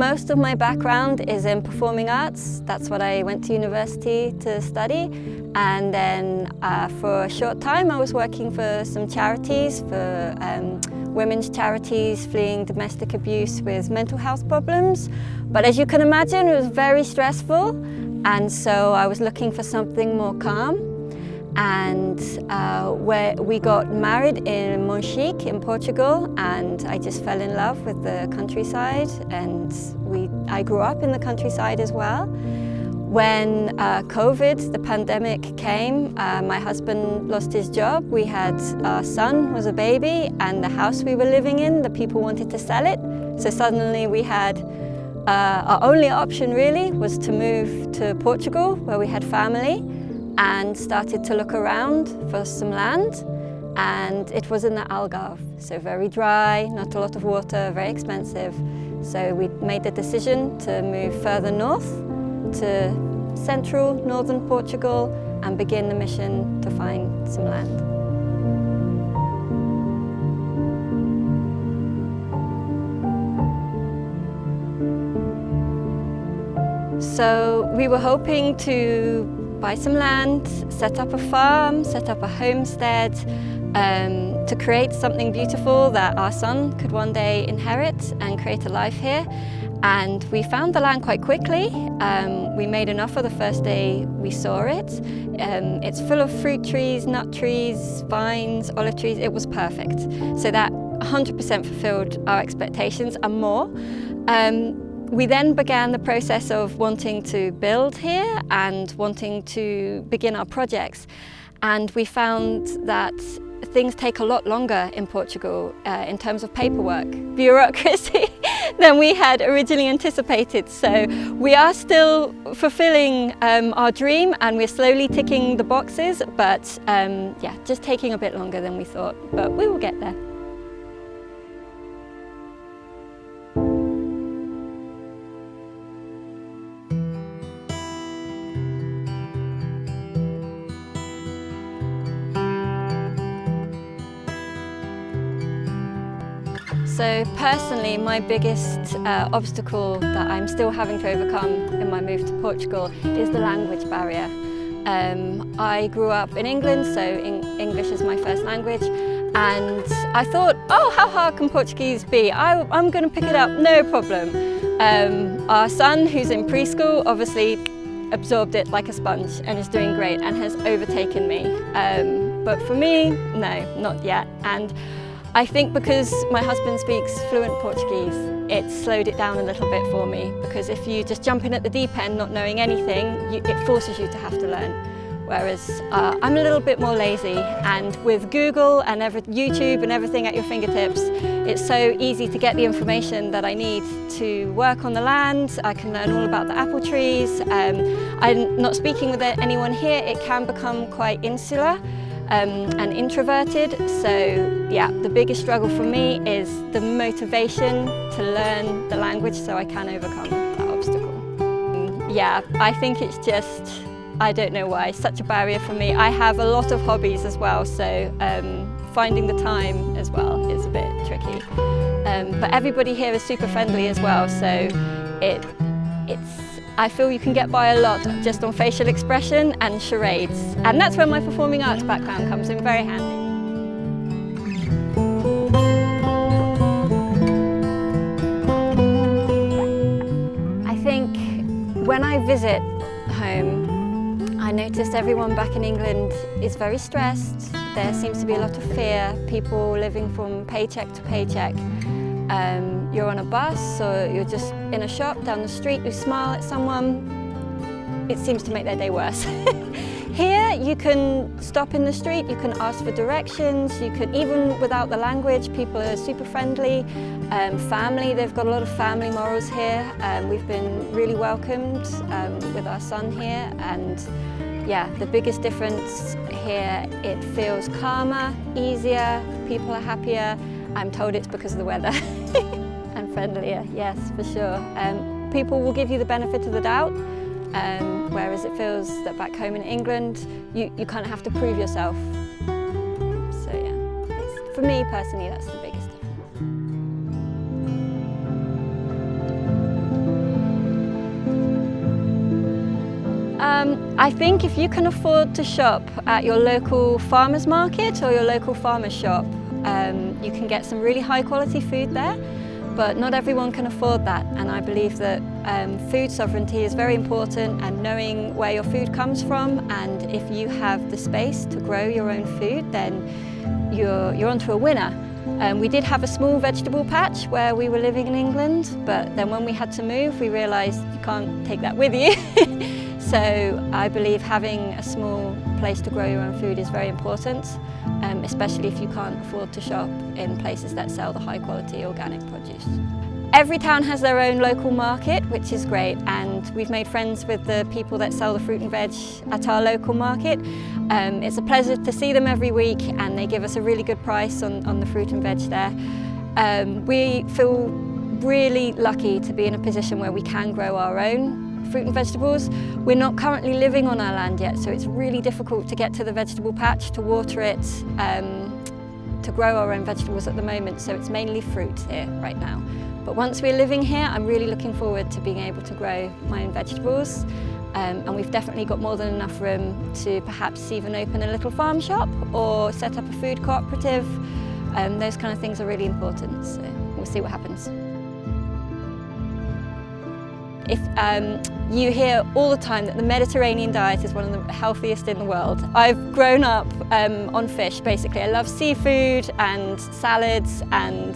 most of my background is in performing arts. That's what I went to university to study. And then for a short time I was working for some charities, for women's charities fleeing domestic abuse with mental health problems. But as you can imagine, it was very stressful. And so I was looking for something more calm. And we got married in Monchique in Portugal, and I just fell in love with the countryside, and I grew up in the countryside as well. When COVID, the pandemic came, my husband lost his job. We had our son was a baby, and the house we were living in, the people wanted to sell it. So suddenly we had our only option really was to move to Portugal, where we had family, and started to look around for some land, and it was in the Algarve, so very dry, not a lot of water, very expensive. So we made the decision to move further north to central northern Portugal and begin the mission to find some land. So we were hoping to buy some land, set up a farm, set up a homestead, to create something beautiful that our son could one day inherit and create a life here. And we found the land quite quickly. We made an offer the first day we saw it. It's full of fruit trees, nut trees, vines, olive trees. It was perfect. So that 100% fulfilled our expectations and more. We then began the process of wanting to build here and wanting to begin our projects. And we found that things take a lot longer in Portugal in terms of paperwork, bureaucracy, than we had originally anticipated. So we are still fulfilling our dream, and we're slowly ticking the boxes, but yeah, just taking a bit longer than we thought, but we will get there. So personally, my biggest obstacle that I'm still having to overcome in my move to Portugal is the language barrier. I grew up in England, so English is my first language, and I thought, oh, how hard can Portuguese be? I'm going to pick it up, no problem. Our son, who's in preschool, obviously absorbed it like a sponge and is doing great and has overtaken me. But for me, no, not yet. And I think because my husband speaks fluent Portuguese, it slowed it down a little bit for me, because if you just jump in at the deep end not knowing anything, it forces you to have to learn. Whereas I'm a little bit more lazy, and with Google and YouTube and everything at your fingertips, it's so easy to get the information that I need to work on the land. I can learn all about the apple trees. I'm not speaking with anyone here, it can become quite insular and introverted. So yeah, the biggest struggle for me is the motivation to learn the language so I can overcome that obstacle. Yeah, I think it's just, I don't know why, such a barrier for me. I have a lot of hobbies as well, so finding the time as well is a bit tricky. But everybody here is super friendly as well, so I feel you can get by a lot just on facial expression and charades. And that's where my performing arts background comes in very handy. I think when I visit home, I noticed everyone back in England is very stressed. There seems to be a lot of fear, people living from paycheck to paycheck. You're on a bus or you're just in a shop down the street, you smile at someone, it seems to make their day worse. Here you can stop in the street, you can ask for directions, you can, even without the language, people are super friendly. Family, they've got a lot of family morals here. We've been really welcomed with our son here, and yeah, the biggest difference here, it feels calmer, easier, people are happier. I'm told it's because of the weather. And friendlier, yes, for sure. People will give you the benefit of the doubt, whereas it feels that back home in England, you kind of have to prove yourself. So yeah, for me personally, that's the biggest difference. I think if you can afford to shop at your local farmer's market or your local farmer's shop, you can get some really high quality food there, but not everyone can afford that, and I believe that food sovereignty is very important, and knowing where your food comes from, and if you have the space to grow your own food, then you're onto a winner. We did have a small vegetable patch where we were living in England, but then when we had to move, we realised you can't take that with you. So I believe having a small place to grow your own food is very important, especially if you can't afford to shop in places that sell the high quality organic produce. Every town has their own local market, which is great, and we've made friends with the people that sell the fruit and veg at our local market. It's a pleasure to see them every week, and they give us a really good price on the fruit and veg there. We feel really lucky to be in a position where we can grow our own fruit and vegetables. We're not currently living on our land yet, so it's really difficult to get to the vegetable patch, to water it, to grow our own vegetables at the moment, so it's mainly fruit here right now. But once we're living here, I'm really looking forward to being able to grow my own vegetables. And we've definitely got more than enough room to perhaps even open a little farm shop or set up a food cooperative. Those kind of things are really important, so we'll see what happens. If you hear all the time that the Mediterranean diet is one of the healthiest in the world. I've grown up on fish, basically. I love seafood and salads, and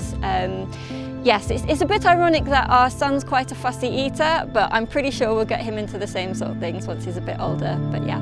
yes, it's a bit ironic that our son's quite a fussy eater, but I'm pretty sure we'll get him into the same sort of things once he's a bit older. But yeah,